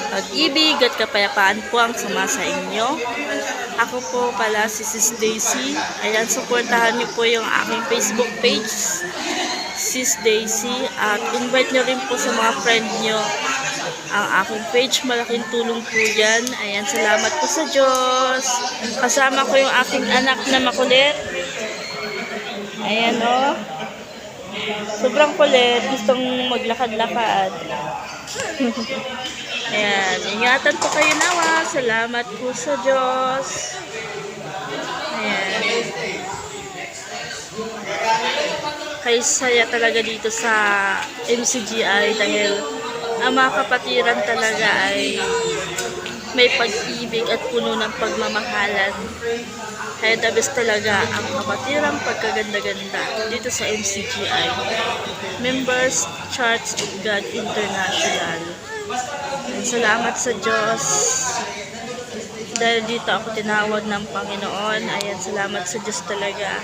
Pag-ibig at kapayapaan po ang sumasa inyo. Ako po pala si Sis Daisy. Ayan, supportahan niyo po yung aking Facebook page, Sis Daisy. At invite niyo rin po sa mga friend niyo ang aking page. Malaking tulong po yan. Ayan, salamat po sa Diyos. Kasama ko yung aking anak na makulit. Ayan o. Sobrang kulit. Gustong maglakad-lakad. Ayan, ingatan po kayo nawa. Salamat po sa Diyos. Ayan. Kaya saya talaga dito sa MCGI dahil ang mga kapatiran talaga ay may pag-ibig at puno ng pagmamahalan. Kaya the best talaga ang kapatirang pagkaganda-ganda dito sa MCGI. Members Church of God International. Salamat sa Diyos. Dahil dito ako tinawag ng Panginoon. Ayan, salamat sa Diyos talaga.